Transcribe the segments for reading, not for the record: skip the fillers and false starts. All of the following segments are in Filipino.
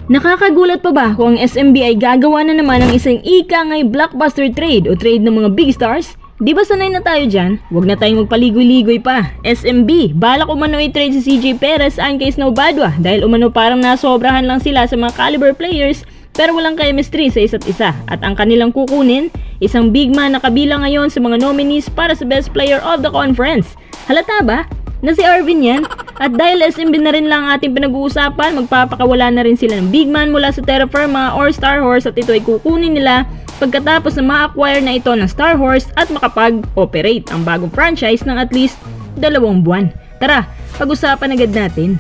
Nakakagulat pa ba kung ang SMB ay gagawa na naman ng isang ika-ngay blockbuster trade o trade ng mga big stars? Di ba sanay na tayo dyan? Huwag na tayong magpaligoy-ligoy pa. SMB, balak umano i-trade si CJ Perez ayon kay Snow Badwa dahil umano parang nasobrahan lang sila sa mga caliber players pero walang chemistry sa isa't isa. At ang kanilang kukunin, isang big man na kabilang ngayon sa mga nominees para sa Best Player of the Conference. Halata ba na si Arvin yan? At dahil SMB na rin lang ating pinag-uusapan, magpapakawala na rin sila ng big man mula sa Terra Firma or Star Horse at ito ay kukunin nila pagkatapos na ma-acquire na ito ng Star Horse at makapag-operate ang bagong franchise ng at least 2 buwan. Tara, pag-usapan agad natin.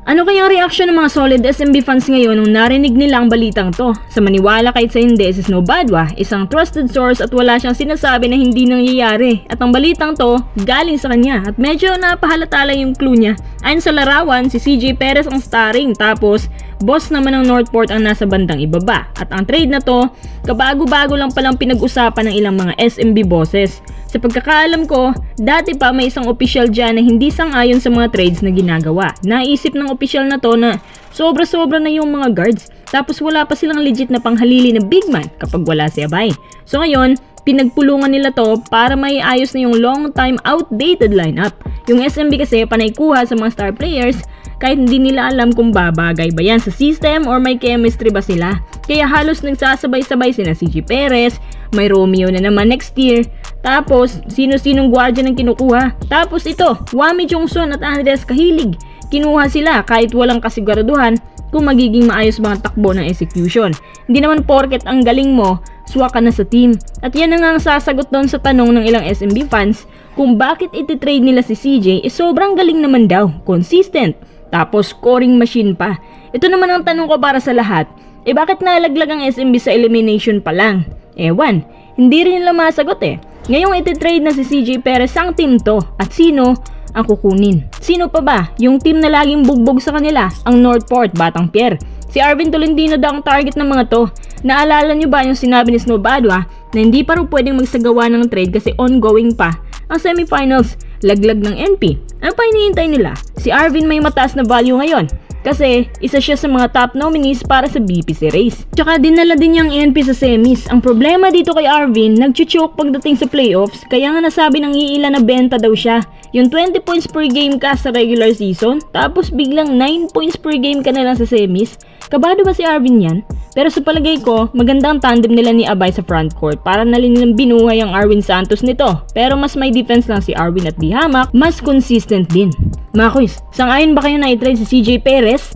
Ano kaya ang reaksyon ng mga solid SMB fans ngayon nung narinig nila ang balitang to? Sa maniwala kahit sa hindi, si Snow Badwa, isang trusted source at wala siyang sinasabi na hindi nangyayari. At ang balitang to, galing sa kanya. At medyo napahalata lang yung clue niya. Ayon sa larawan, si CJ Perez ang starring, tapos boss naman ng Northport ang nasa bandang ibaba. At ang trade na to, kabago-bago lang palang pinag-usapan ng ilang mga SMB bosses. Sa pagkakaalam ko, dati pa may isang official dyan na hindi sang-ayon sa mga trades na ginagawa. Naisip ng official na to na sobra-sobra na yung mga guards, tapos wala pa silang legit na panghalili na big man kapag wala si Abay. So ngayon, pinagpulungan nila to para may ayos na yung long time outdated lineup. Yung SMB kasi panay kuha sa mga star players kahit hindi nila alam kung babagay ba yan sa system or may chemistry ba sila. Kaya halos nagsasabay-sabay sina CJ Perez, may Romeo na naman next year, tapos sino-sinong guardian ang kinukuha. Tapos ito, Wami Jongson at Andres Cahilig, kinuha sila kahit walang kasiguraduhan kung magiging maayos bang takbo ng execution. Hindi naman porket ang galing mo, swak ka na sa team. At yan na nga ang sasagot doon sa tanong ng ilang SMB fans kung bakit iti-trade nila si CJ sobrang galing naman daw, consistent, tapos scoring machine pa. Ito naman ang tanong ko para sa lahat, bakit nalaglag ang SMB sa elimination pa lang? Ewan, hindi rin nila masagot Ngayong iti-trade na si CJ Perez ang team to at sino ang kukunin? Sino pa ba? Yung team na laging bugbog sa kanila, ang Northport, Batang Pier. Si Arvin Tolentino daw ang target ng mga to. Naalala nyo ba yung sinabi ni Snow Badwa na hindi pa rin pwedeng magsagawa ng trade kasi ongoing pa ang semifinals, laglag ng NP? Ano pa hinihintay nila? Si Arvin may mataas na value ngayon kasi isa siya sa mga top nominees para sa BPC race. Tsaka dinala din niyang NP sa semis. Ang problema dito kay Arvin, nagchuchok pagdating sa playoffs, kaya nga nasabi ng iilan na benta daw siya. Yung 20 points per game ka sa regular season, tapos biglang 9 points per game ka na lang sa semis. Kabado ba si Arvin yan? Pero sa palagay ko, magandang tandem nila ni Abay sa frontcourt para nilang binuhay ang Arvin Santos nito. Pero mas may defense lang si Arvin at di hamak, mas consistent din. Mga kuys, sang-ayon ba kayo na i-trade si CJ Perez?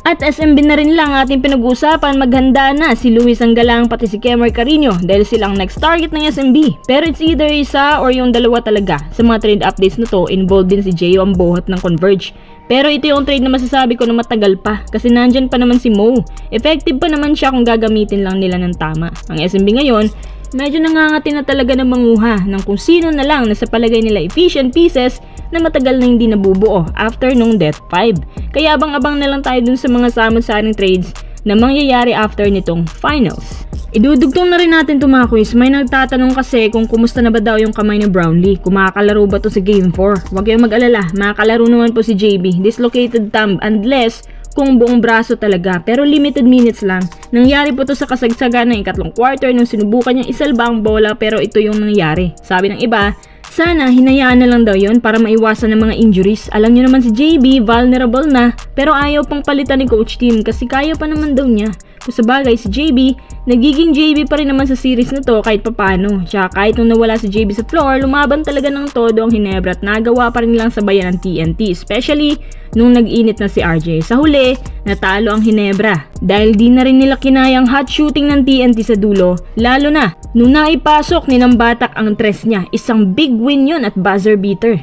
At SMB na rin lang ating pinag-uusapan, maghanda na si Luis Anggalang pati si Kemer Carino dahil silang next target ng SMB. Pero it's either isa or yung dalawa talaga. Sa mga trade updates na to, involved din si Jeyo Ambohat ng Converge. Pero ito yung trade na masasabi ko na matagal pa kasi nandyan pa naman si Mo. Effective pa naman siya kung gagamitin lang nila ng tama. Ang SMB ngayon, medyo nangangati na talaga ng manguha ng kung sino na lang na sa palagay nila efficient pieces na matagal na hindi nabubuo after nung Death 5. Kaya abang-abang na lang tayo dun sa mga samot-saring trades na mangyayari after nitong finals. Idudugtong na rin natin ito mga quiz. May nagtatanong kasi kung kumusta na ba daw yung kamay ni Brownlee. Kung makakalaro ba to sa Game 4? Huwag kayong mag-alala, makakalaro naman po si JB. Dislocated thumb unless kung buong braso talaga, pero limited minutes lang. Nangyari po to sa kasagsagan ng ikatlong quarter nung sinubukan niyang isalba ang bola pero ito yung nangyari. Sabi ng iba, sana hinayaan na lang daw yon para maiwasan ng mga injuries. Alam niyo naman si JB, vulnerable na, pero ayaw pang palitan ni Coach Tim kasi kaya pa naman daw niya. Kung sa bagay si JB, nagiging JB pa rin naman sa series na to kahit papano. Tsaka kahit nung nawala si JB sa floor, lumaban talaga ng todo ang Hinebra at nagawa pa rin nilang sabayan ng TNT, especially nung nag-init na si RJ. Sa huli, natalo ang Hinebra dahil di na rin nila kinayang hot shooting ng TNT sa dulo, lalo na nung naipasok ni ng Batak ang tres niya. Isang big win yon at buzzer beater.